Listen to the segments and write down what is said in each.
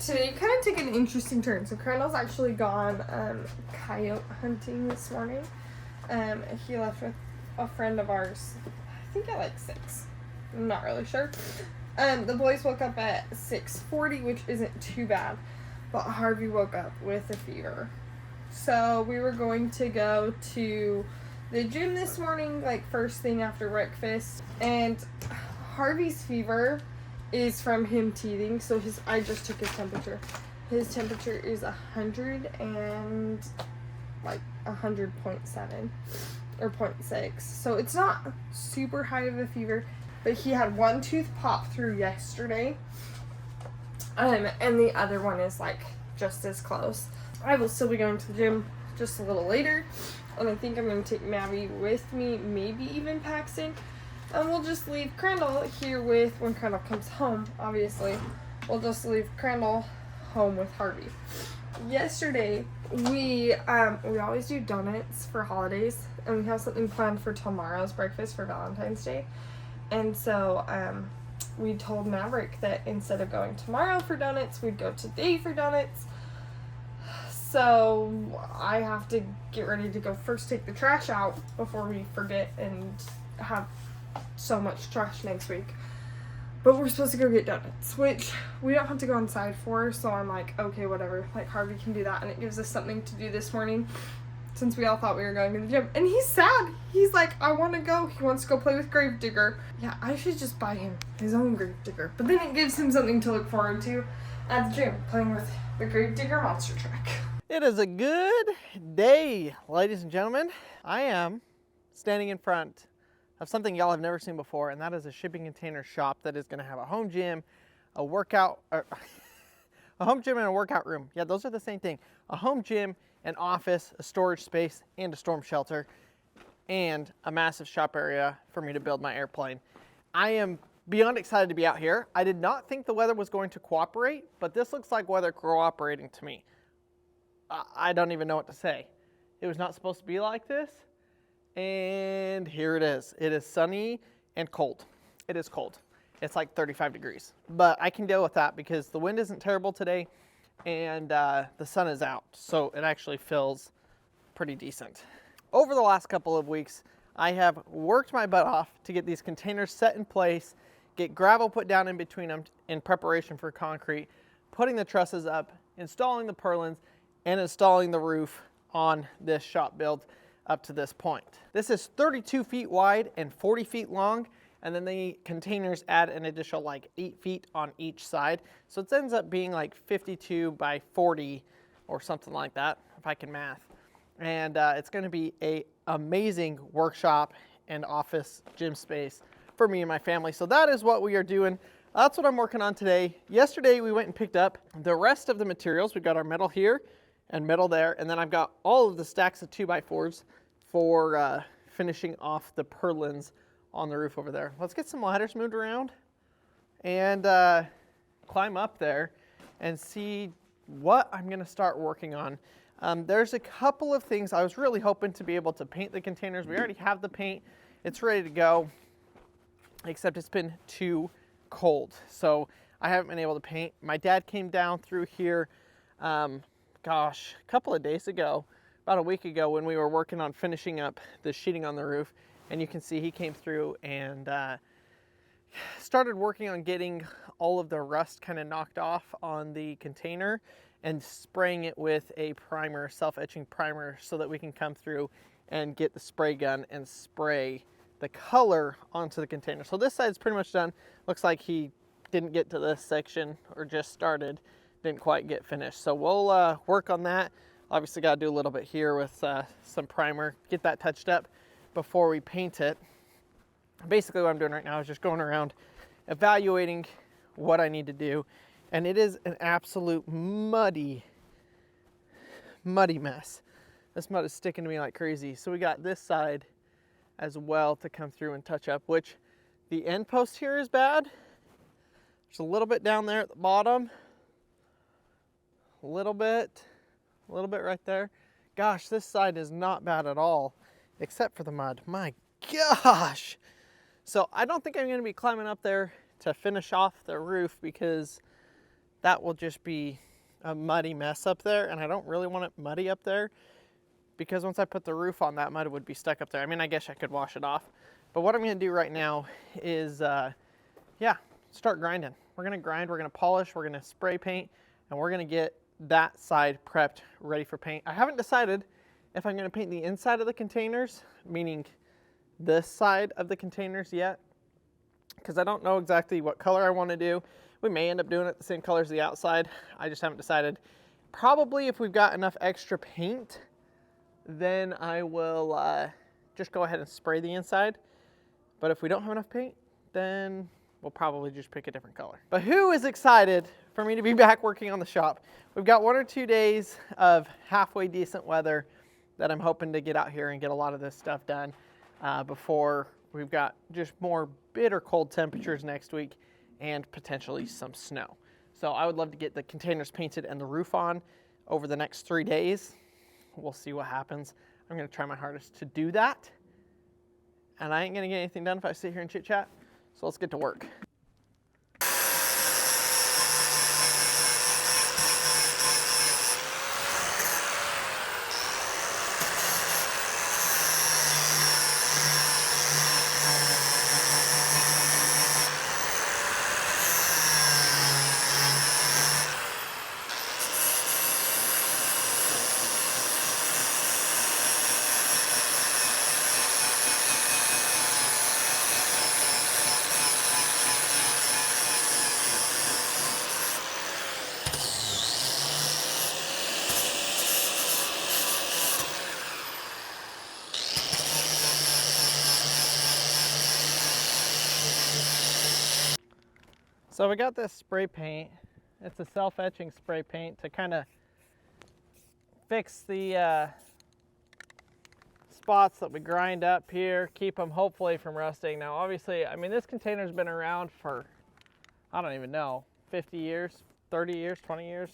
today kind of took an interesting turn. So Crandall's actually gone coyote hunting this morning. He left with a friend of ours, I think at like 6. I'm not really sure. The boys woke up at 6:40, which isn't too bad. But Harvey woke up with a fever. So we were going to go to the gym this morning, like first thing after breakfast. And Harvey's fever is from him teething. So I just took his temperature. His temperature is 100.7 or 0.6. So it's not super high of a fever. But he had one tooth pop through yesterday. And the other one is like just as close. I will still be going to the gym just a little later. And I think I'm going to take Maddie with me, maybe even Paxton. And we'll just leave Crandall here when Crandall comes home, obviously. We'll just leave Crandall home with Harvey. Yesterday, we always do donuts for holidays. And we have something planned for tomorrow's breakfast for Valentine's Day. And so, we told Maverick that instead of going tomorrow for donuts, we'd go today for donuts. So I have to get ready to go first take the trash out before we forget and have so much trash next week. But we're supposed to go get donuts, which we don't have to go inside for, so I'm like, okay, whatever. Like, Harvey can do that, and it gives us something to do this morning since we all thought we were going to the gym. And he's sad. He's like, I want to go. He wants to go play with Gravedigger. Yeah, I should just buy him his own Gravedigger. But then it gives him something to look forward to at the gym, playing with the Gravedigger monster truck. It is a good day, ladies and gentlemen. I am standing in front of something y'all have never seen before, and that is a shipping container shop that is going to have a home gym, a workout, a home gym and a workout room. Yeah, those are the same thing. A home gym, an office, a storage space, and a storm shelter, and a massive shop area for me to build my airplane. I am beyond excited to be out here. I did not think the weather was going to cooperate, but this looks like weather cooperating to me. I don't even know what to say. It was not supposed to be like this, and here it is. It is sunny and cold. It is cold. It's like 35 degrees, but I can deal with that because the wind isn't terrible today, and the sun is out, so it actually feels pretty decent. Over the last couple of weeks, I have worked my butt off to get these containers set in place, get gravel put down in between them in preparation for concrete, putting the trusses up, installing the purlins, and installing the roof on this shop build up to this point. This is 32 feet wide and 40 feet long, and then the containers add an additional like 8 feet on each side. So it ends up being like 52 by 40 or something like that, if I can math. And it's gonna be an amazing workshop and office gym space for me and my family. So that is what we are doing. That's what I'm working on today. Yesterday we went and picked up the rest of the materials. We've got our metal here and metal there, and then I've got all of the stacks of 2x4s for finishing off the purlins on the roof over there. Let's get some ladders moved around and climb up there and see what I'm gonna start working on. There's a couple of things. I was really hoping to be able to paint the containers. We already have the paint. It's ready to go, except it's been too cold. So I haven't been able to paint. My dad came down through here, a couple of days ago, about a week ago, when we were working on finishing up the sheeting on the roof. And you can see he came through and started working on getting all of the rust kind of knocked off on the container and spraying it with a primer, self-etching primer, so that we can come through and get the spray gun and spray the color onto the container. So this side's pretty much done. Looks like he didn't get to this section, or just started, didn't quite get finished. So we'll work on that. Obviously got to do a little bit here with some primer, get that touched up before we paint it. Basically what I'm doing right now is just going around evaluating what I need to do, and it is an absolute muddy mess. This mud is sticking to me like crazy. So we got this side as well to come through and touch up, which the end post here is bad. There's a little bit down there at the bottom, a little bit right there. Gosh, this side is not bad at all, except for the mud. My gosh. So I don't think I'm going to be climbing up there to finish off the roof, because that will just be a muddy mess up there, and I don't really want it muddy up there because once I put the roof on, that mud would be stuck up there. I mean, I guess I could wash it off. But what I'm gonna do right now is, start grinding. We're gonna grind, we're gonna polish, we're gonna spray paint, and we're gonna get that side prepped, ready for paint. I haven't decided if I'm gonna paint the inside of the containers, meaning this side of the containers yet, because I don't know exactly what color I wanna do. We may end up doing it the same color as the outside. I just haven't decided. Probably if we've got enough extra paint, then I will just go ahead and spray the inside. But if we don't have enough paint, then we'll probably just pick a different color. But who is excited for me to be back working on the shop? We've got 1 or 2 days of halfway decent weather that I'm hoping to get out here and get a lot of this stuff done before we've got just more bitter cold temperatures next week and potentially some snow. So I would love to get the containers painted and the roof on over the next 3 days. We'll see what happens. I'm gonna try my hardest to do that. And I ain't gonna get anything done if I sit here and chit chat. So let's get to work. So we got this spray paint. It's a self-etching spray paint to kind of fix the spots that we grind up here, keep them hopefully from rusting. Now obviously, I mean, this container's been around for, I don't even know, 50 years, 30 years, 20 years,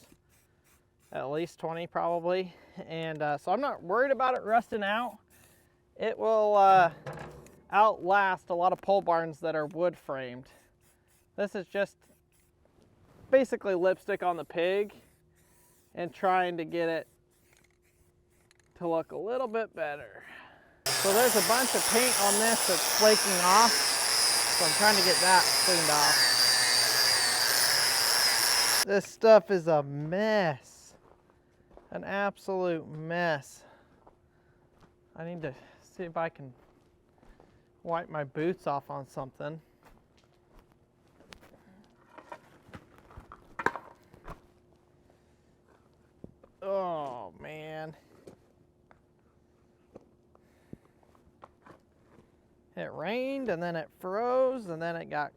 at least 20 probably. And so I'm not worried about it rusting out. It will outlast a lot of pole barns that are wood framed. This is just basically lipstick on the pig and trying to get it to look a little bit better. So there's a bunch of paint on this that's flaking off, so I'm trying to get that cleaned off. This stuff is a mess, an absolute mess. I need to see if I can wipe my boots off on something. Oh man. It rained and then it froze and then it got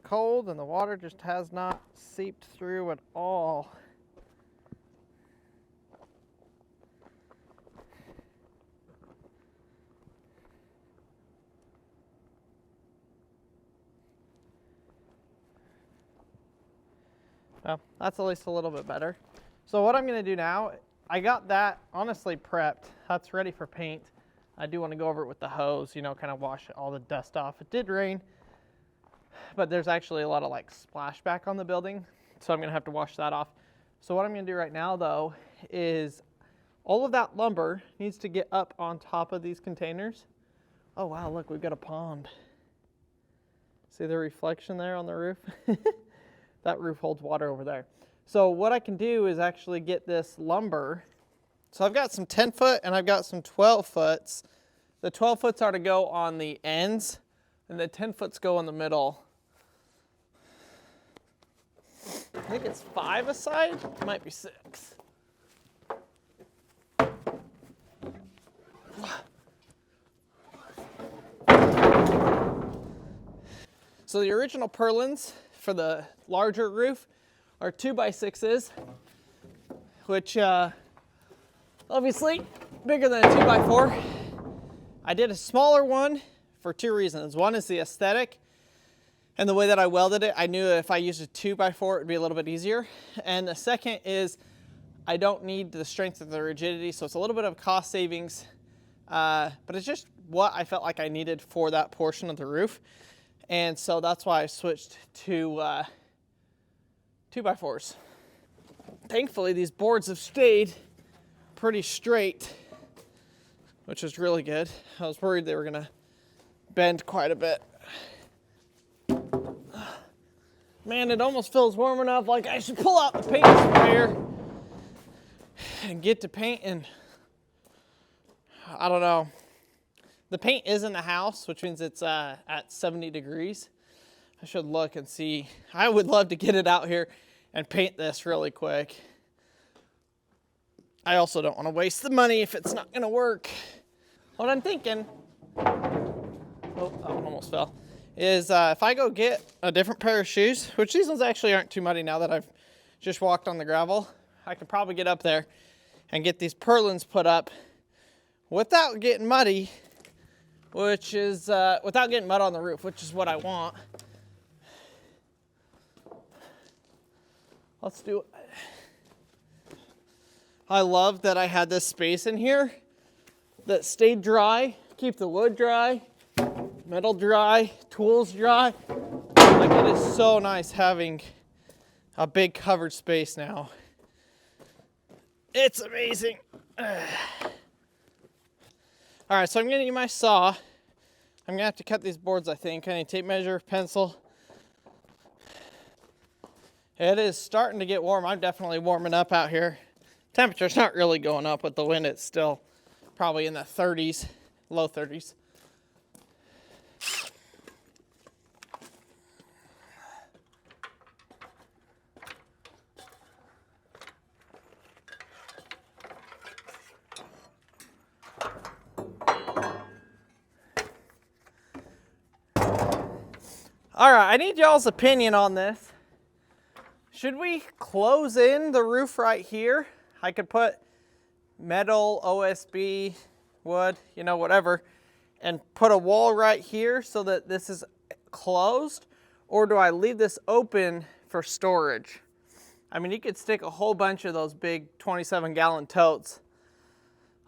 cold and the water just has not seeped through at all. Well, that's at least a little bit better. So what I'm going to do now, I got that honestly prepped. That's ready for paint. I do want to go over it with the hose, you know, kind of wash all the dust off. It did rain, but there's actually a lot of like splashback on the building, so I'm going to have to wash that off. So what I'm going to do right now though is all of that lumber needs to get up on top of these containers. Oh wow, look, we've got a pond. See the reflection there on the roof? That roof holds water over there. So what I can do is actually get this lumber. So I've got some 10 foot and I've got some 12 foots. The 12 foots are to go on the ends and the 10 foots go in the middle. I think it's 5 a side, it might be 6. So the original purlins for the larger roof are 2x6s, which obviously bigger than a 2x4. I did a smaller one for 2 reasons. One is the aesthetic, and the way that I welded it, I knew if I used a 2x4 it would be a little bit easier. And the second is I don't need the strength of the rigidity, so it's a little bit of cost savings, but it's just what I felt like I needed for that portion of the roof. And so that's why I switched to 2x4s. Thankfully, these boards have stayed pretty straight, which is really good. I was worried they were gonna bend quite a bit. Man, it almost feels warm enough like I should pull out the paint sprayer and get to painting. I don't know. The paint is in the house, which means it's at 70 degrees. I should look and see. I would love to get it out here and paint this really quick. I also don't want to waste the money if it's not going to work. What I'm thinking, oh, that one almost fell, is if I go get a different pair of shoes, which these ones actually aren't too muddy now that I've just walked on the gravel, I could probably get up there and get these perlins put up without getting muddy, which is, without getting mud on the roof, which is what I want. Let's do it. I love that I had this space in here that stayed dry, keep the wood dry, metal dry, tools dry. Like, it is so nice having a big covered space now. It's amazing. All right, so I'm gonna use my saw. I'm gonna have to cut these boards, I think. I need tape measure, pencil. It is starting to get warm. I'm definitely warming up out here. Temperature's not really going up with the wind. It's still probably in the 30s, low 30s. All right, I need y'all's opinion on this. Should we close in the roof right here? I could put metal, OSB, wood, you know, whatever, and put a wall right here so that this is closed, or do I leave this open for storage? I mean, you could stick a whole bunch of those big 27-gallon totes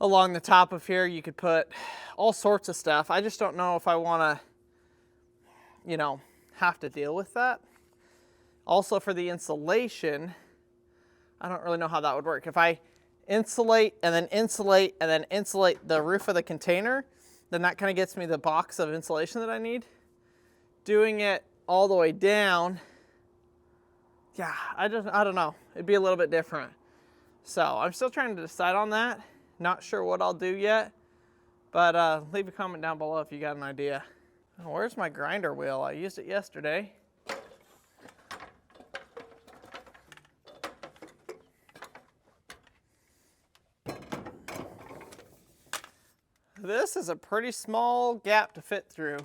along the top of here. You could put all sorts of stuff. I just don't know if I want to, you know, have to deal with that. Also, for the insulation, I don't really know how that would work. If I insulate and then insulate and then insulate the roof of the container, then that kind of gets me the box of insulation that I need. Doing it all the way down, yeah, I don't know. It'd be a little bit different. So I'm still trying to decide on that. Not sure what I'll do yet, but leave a comment down below if you got an idea. Oh, where's my grinder wheel? I used it yesterday. This is a pretty small gap to fit through.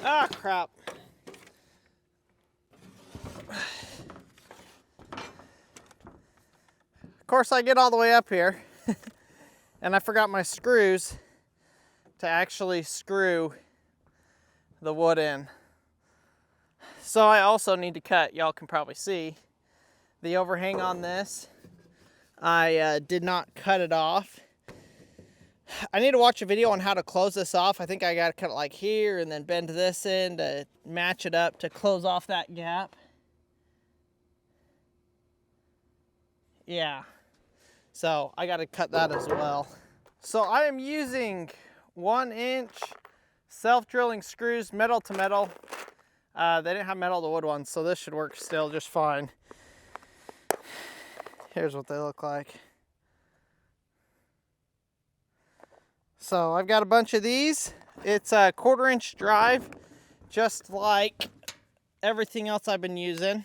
Ah, crap. Of course, I get all the way up here and I forgot my screws to actually screw the wood in. So I also need to cut, y'all can probably see, the overhang on this. I did not cut it off. I need to watch a video on how to close this off. I think I got to cut it like here and then bend this in to match it up to close off that gap. Yeah, so I got to cut that as well. So I am using 1-inch self-drilling screws, metal to metal. They didn't have metal to wood ones, so this should work still just fine. Here's what they look like. So I've got a bunch of these. It's a 1/4-inch drive, just like everything else I've been using.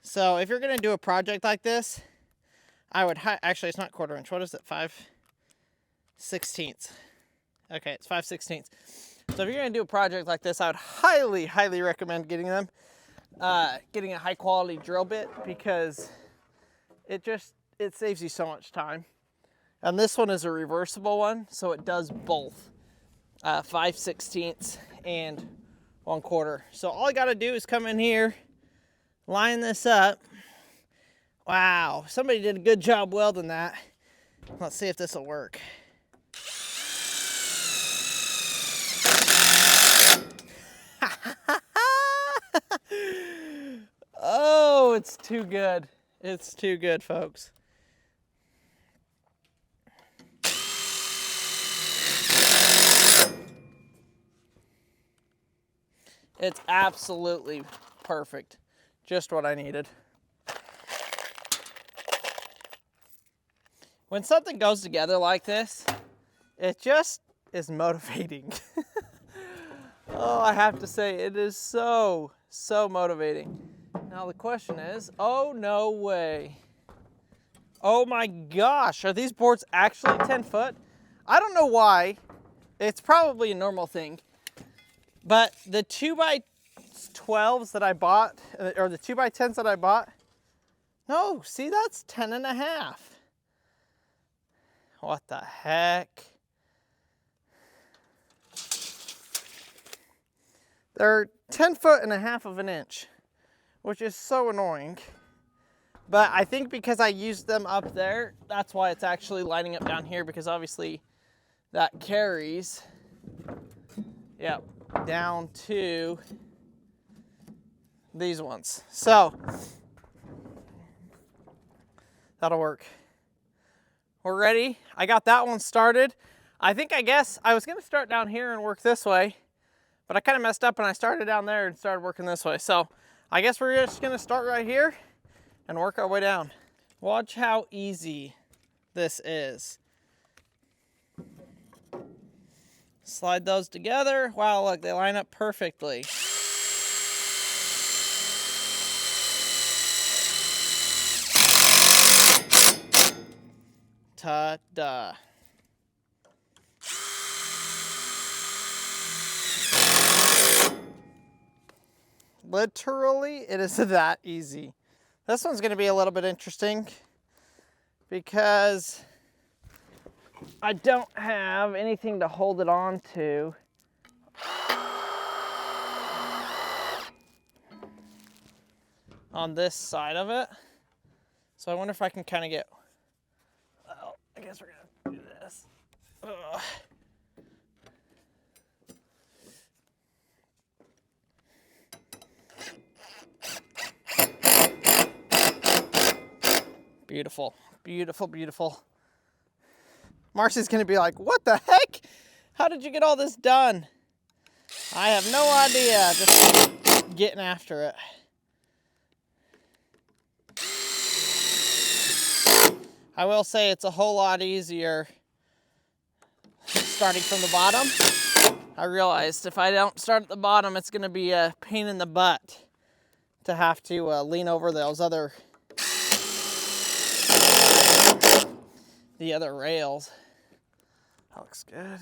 So if you're gonna do a project like this, I would, actually it's not 1/4 inch, what is it, 5/16? Okay, it's 5/16. So if you're gonna do a project like this, I would highly, highly recommend getting them. Getting a high quality drill bit, because it saves you so much time. And this one is a reversible one, so it does both 5/16 and 1/4. So all I gotta do is come in here, line this up. Wow, somebody did a good job welding that. Let's see if this will work. It's too good. It's too good, folks. It's absolutely perfect. Just what I needed. When something goes together like this, it just is motivating. Oh, I have to say, it is so motivating. Now the question is, oh no way. Oh my gosh, are these boards actually 10 foot? I don't know why. It's probably a normal thing. But the 2x12s that I bought, or the 2x10s that I bought, no, see, that's 10.5. What the heck? They're 10.5 of an inch, which is so annoying. But I think because I used them up there, that's why it's actually lining up down here, because obviously that carries, yep, down to these ones. So that'll work. We're ready. I got that one started. I guess I was gonna start down here and work this way, but I kind of messed up and I started down there and started working this way. So I guess we're just gonna start right here and work our way down. Watch how easy this is. Slide those together. Wow, look, they line up perfectly. Ta-da. Literally, it is that easy. This one's going to be a little bit interesting because I don't have anything to hold it on to. On this side of it. So I wonder if I can kind of get, well, I guess we're going to do this. Ugh. Beautiful, beautiful, beautiful. Marcy's gonna be like, what the heck? How did you get all this done? I have no idea, just getting after it. I will say it's a whole lot easier starting from the bottom. I realized if I don't start at the bottom, it's gonna be a pain in the butt to have to lean over those other rails. That looks good.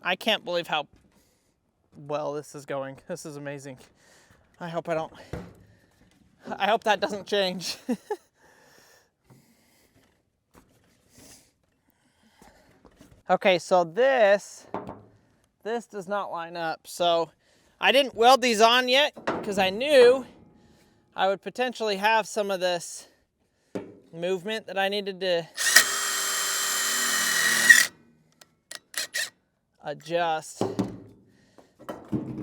I can't believe how well this is going. This is amazing. I hope that doesn't change. Okay, so this does not line up. So I didn't weld these on yet because I knew I would potentially have some of this movement that I needed to adjust.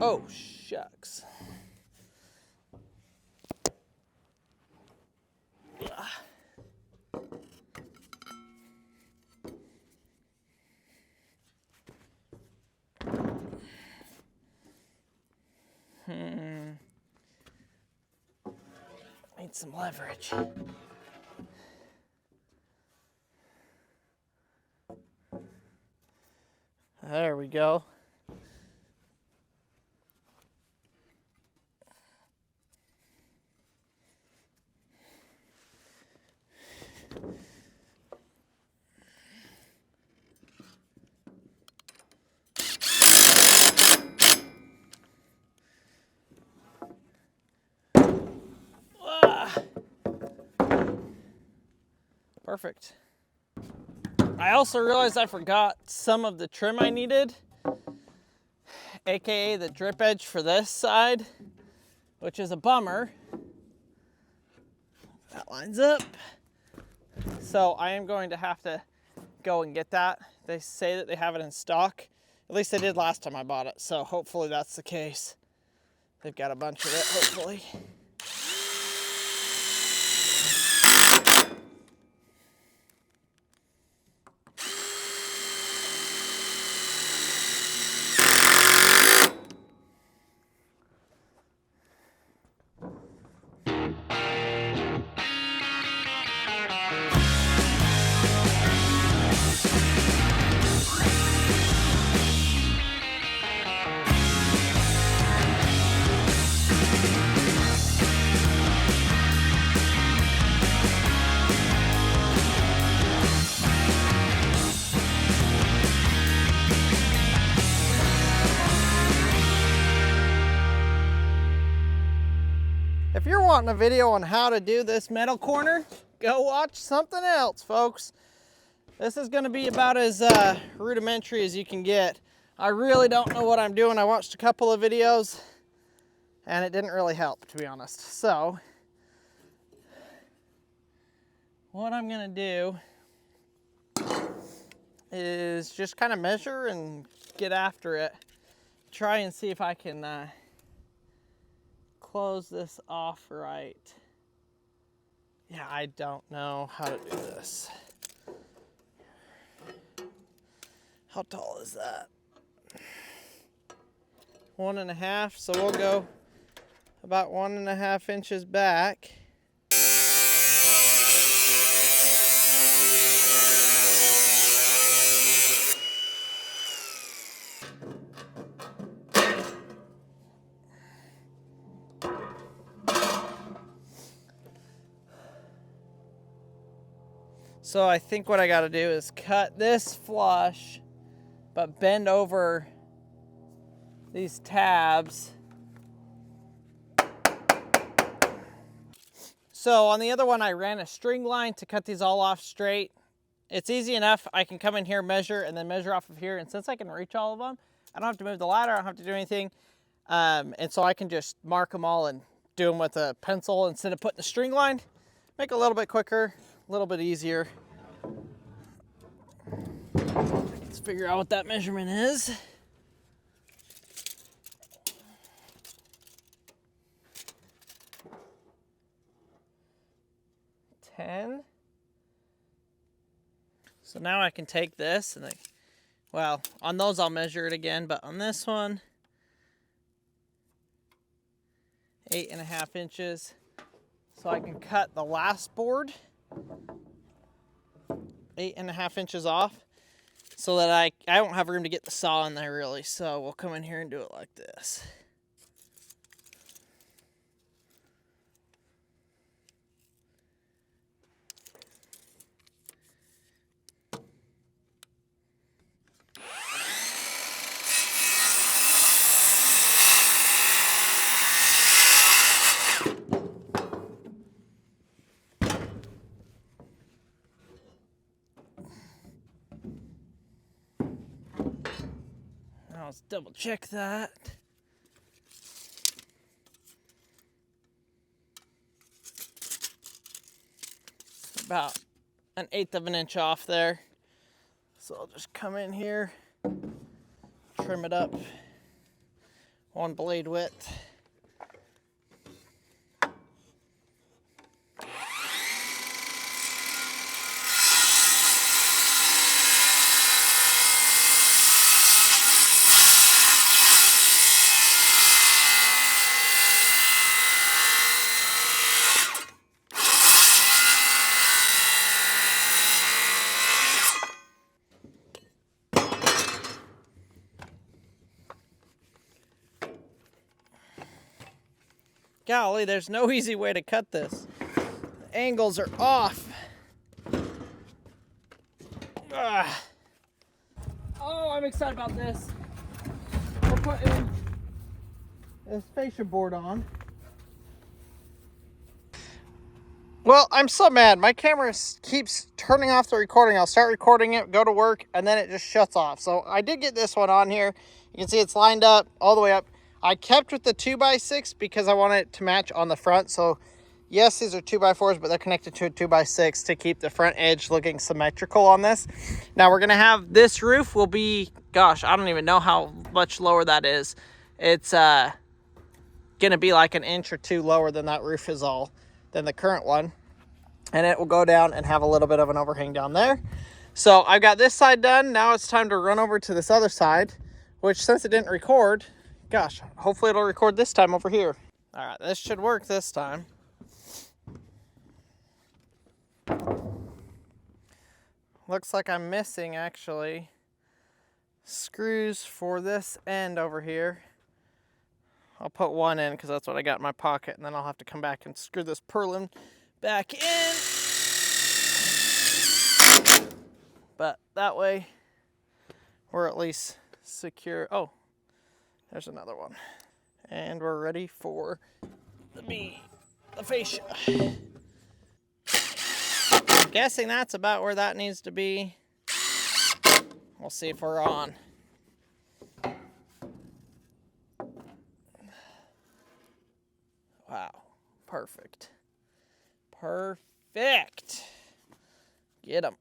Oh, shucks. Need some leverage. There we go. Perfect. I also realized I forgot some of the trim I needed, aka the drip edge for this side, which is a bummer. That lines up. So I am going to have to go and get that. They say that they have it in stock. At least they did last time I bought it, so hopefully that's the case. They've got a bunch of it, hopefully. If you're wanting a video on how to do this metal corner, go watch something else, folks. This is gonna be about as rudimentary as you can get. I really don't know what I'm doing. I watched a couple of videos and it didn't really help, to be honest. So, what I'm gonna do is just kind of measure and get after it. Try and see if I can close this off right. Yeah, I don't know how to do this. How tall is that? 1.5, so we'll go about 1.5 inches back. So I think what I gotta do is cut this flush, but bend over these tabs. So on the other one, I ran a string line to cut these all off straight. It's easy enough. I can come in here, measure, and then measure off of here. And since I can reach all of them, I don't have to move the ladder, I don't have to do anything. And so I can just mark them all and do them with a pencil instead of putting the string line. Make it a little bit quicker, a little bit easier. Let's figure out what that measurement is. So now I can take this and well, on those I'll measure it again, but on this one, 8.5 inches. So I can cut the last board 8.5 inches off so that I don't have room to get the saw in there really. So we'll come in here and do it like this. Now let's double check that. About 1/8 of an inch off there. So I'll just come in here, trim it up 1 blade width. Golly, there's no easy way to cut this. The angles are off. Ugh. Oh, I'm excited about this. We're putting this fascia board on. Well, I'm so mad. My camera keeps turning off the recording. I'll start recording it, go to work, and then it just shuts off. So I did get this one on here. You can see it's lined up all the way up. I kept with the 2x6 because I want it to match on the front. So yes, these are 2x4s, but they're connected to a 2x6 to keep the front edge looking symmetrical on this. Now we're gonna have this roof will be, gosh, I don't even know how much lower that is. It's gonna be like 1 inch or 2 lower than that roof is all, than the current one. And it will go down and have a little bit of an overhang down there. So I've got this side done. Now it's time to run over to this other side, which since it didn't record, gosh, hopefully it'll record this time over here. All right, this should work this time. Looks like I'm missing, actually, screws for this end over here. I'll put one in because that's what I got in my pocket, and then I'll have to come back and screw this purlin back in. But that way, we're at least secure. Oh, there's another one. And we're ready for the bee. the fascia. I'm guessing that's about where that needs to be. We'll see if we're on. Wow, perfect. Perfect. Get him.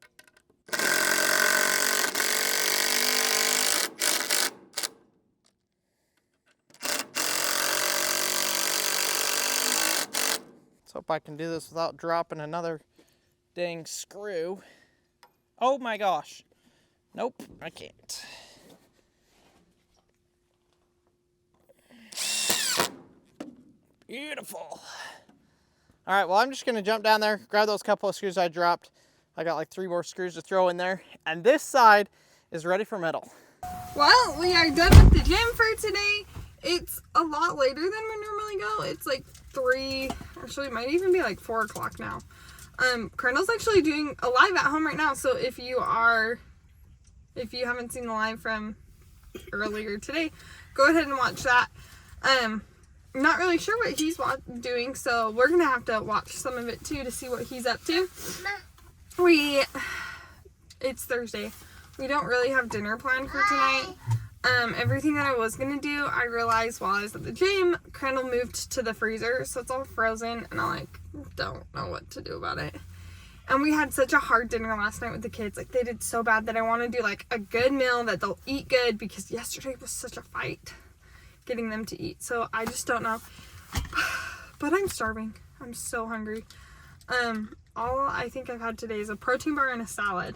Let's hope I can do this without dropping another dang screw. Oh my gosh. Nope, I can't. Beautiful. All right, well, I'm just gonna jump down there, grab those couple of screws I dropped. I got like 3 more screws to throw in there. And this side is ready for metal. Well, we are done with the gym for today. It's a lot later than we normally go. It's like 3, actually it might even be like 4 o'clock now. Crandall's actually doing a live at home right now. So if you haven't seen the live from earlier today, go ahead and watch that. I'm not really sure what he's doing, so we're gonna have to watch some of it too to see what he's up to. It's Thursday. We don't really have dinner planned for tonight. Everything that I was gonna do, I realized while I was at the gym, Crandall moved to the freezer, so it's all frozen, and I don't know what to do about it. And we had such a hard dinner last night with the kids. Like, they did so bad that I want to do like a good meal that they'll eat good, because yesterday was such a fight getting them to eat. So I just don't know. But I'm starving. I'm so hungry. All I think I've had today is a protein bar and a salad.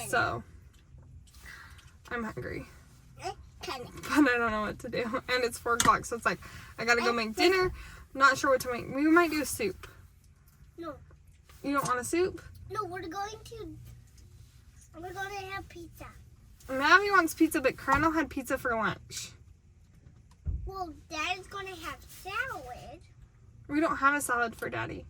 So I'm hungry. But I don't know what to do. And it's 4 o'clock, so it's like I gotta go make dinner. I'm not sure what to make. We might do a soup. No. You don't want a soup? No, we're going to have pizza. Mavi wants pizza, but Crandall had pizza for lunch. Well, Dad's going to have salad. We don't have a salad for Daddy.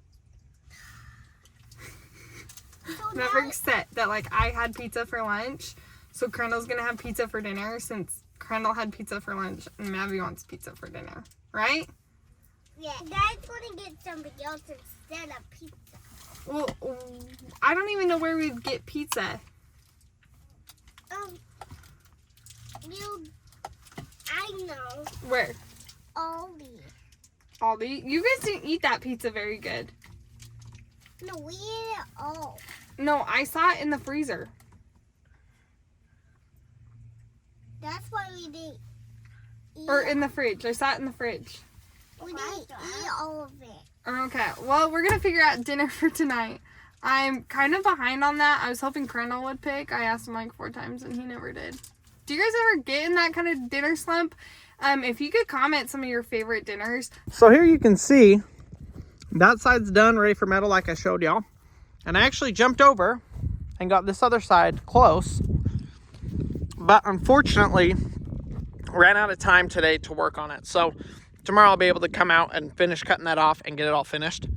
So Maverick said that like I had pizza for lunch, so Crandall's gonna have pizza for dinner since Crandall had pizza for lunch and Mavi wants pizza for dinner, right? Yeah. Dad's going to get something else instead of pizza. Well, I don't even know where we'd get pizza. I know. Where? Aldi. Aldi? You guys didn't eat that pizza very good. No, we ate it all. No, I saw it in the freezer. That's why we didn't eat Or in the fridge. I saw it in the fridge. We didn't eat all of it. Okay, well, we're gonna figure out dinner for tonight. I'm kind of behind on that. I was hoping Crandall would pick. I asked him like 4 times and he never did. Do you guys ever get in that kind of dinner slump? If you could comment some of your favorite dinners. So here you can see that side's done, ready for metal like I showed y'all. And I actually jumped over and got this other side close. But unfortunately, ran out of time today to work on it. So tomorrow I'll be able to come out and finish cutting that off and get it all finished.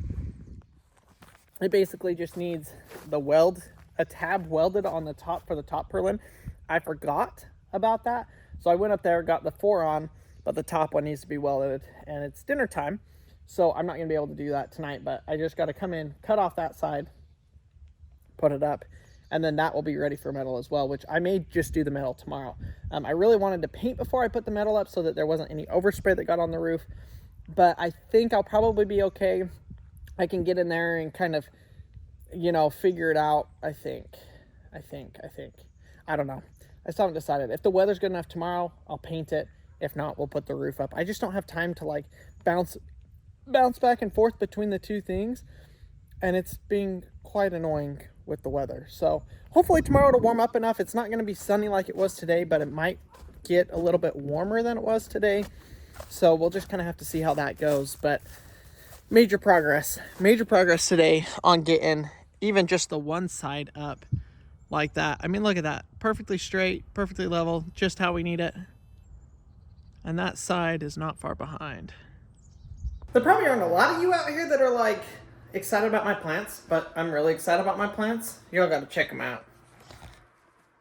It basically just needs a tab welded on the top for the top purlin. I forgot about that. So I went up there, got the 4 on, but the top one needs to be welded, and it's dinner time. So I'm not gonna be able to do that tonight, but I just gotta come in, cut off that side, put it up, and then that will be ready for metal as well, which I may just do the metal tomorrow. I really wanted to paint before I put the metal up so that there wasn't any overspray that got on the roof, but I think I'll probably be okay. I can get in there and kind of, figure it out, I think. I don't know. I still haven't decided. If the weather's good enough tomorrow, I'll paint it. If not, we'll put the roof up. I just don't have time to like bounce back and forth between the two things, and it's being quite annoying with the weather. So hopefully tomorrow it'll warm up enough. It's not going to be sunny like it was today, but it might get a little bit warmer than it was today. So we'll just kind of have to see how that goes. But major progress today on getting even just the one side up like that. I mean, look at that. Perfectly straight, perfectly level, just how we need it. And that side is not far behind. There probably aren't a lot of you out here that are like excited about my plants, but I'm really excited about my plants. Y'all gotta check them out.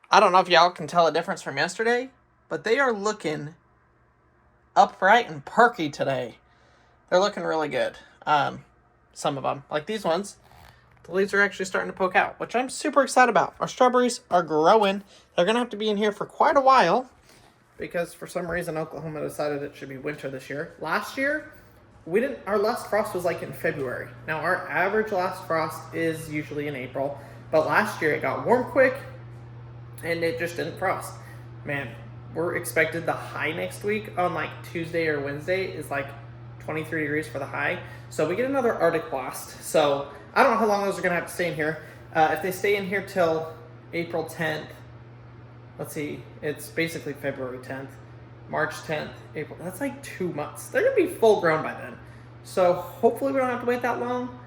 I don't know if y'all can tell a difference from yesterday, but they are looking upright and perky today. they're looking really good. Some of them, like these ones, the leaves are actually starting to poke out, which I'm super excited about. Our strawberries are growing. They're going to have to be in here for quite a while because for some reason Oklahoma decided it should be winter this year. Last year, our last frost was like in February. Now our average last frost is usually in April, but last year it got warm quick and it just didn't frost. Man, we're expected the high next week on like Tuesday or Wednesday is like 23 degrees for the high. So we get another Arctic blast. So I don't know how long those are gonna have to stay in here. If they stay in here till April 10th, let's see, it's basically February 10th, March 10th, April, that's like 2 months. They're gonna be full grown by then. So hopefully we don't have to wait that long.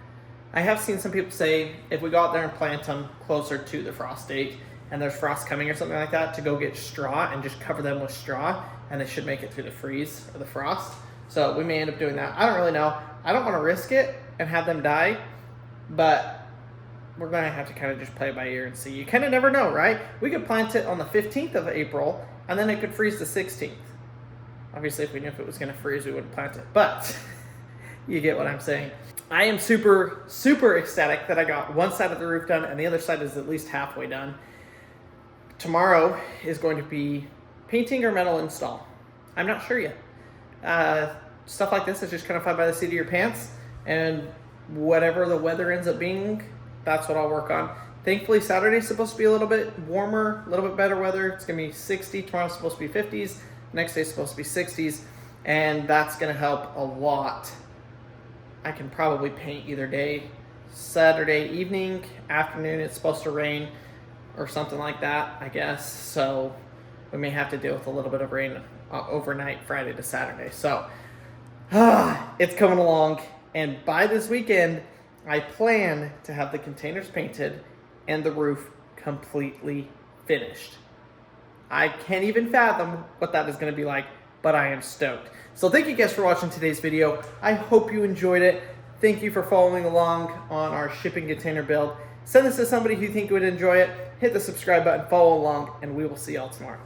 I have seen some people say if we go out there and plant them closer to the frost date and there's frost coming or something like that, to go get straw and just cover them with straw, and they should make it through the freeze or the frost. So we may end up doing that. I don't really know. I don't want to risk it and have them die, but we're going to have to kind of just play it by ear and see. You kind of never know, right? We could plant it on the 15th of April, and then it could freeze the 16th. Obviously, if we knew if it was going to freeze, we wouldn't plant it, but you get what I'm saying. I am super, super ecstatic that I got one side of the roof done, and the other side is at least halfway done. Tomorrow is going to be painting or metal install. I'm not sure yet. Stuff like this is just kind of fly by the seat of your pants, and whatever the weather ends up being, that's what I'll work on. Thankfully, Saturday's supposed to be a little bit warmer, a little bit better weather. It's going to be 60. Tomorrow's supposed to be 50s. Next day's supposed to be 60s, and that's going to help a lot. I can probably paint either day. Saturday evening, afternoon, it's supposed to rain or something like that, I guess. So we may have to deal with a little bit of rain overnight, Friday to Saturday. So it's coming along, and by this weekend, I plan to have the containers painted and the roof completely finished. I can't even fathom what that is going to be like, but I am stoked. So thank you guys for watching today's video. I hope you enjoyed it. Thank you for following along on our shipping container build. Send this to somebody who you think would enjoy it. Hit the subscribe button, follow along, and we will see y'all tomorrow.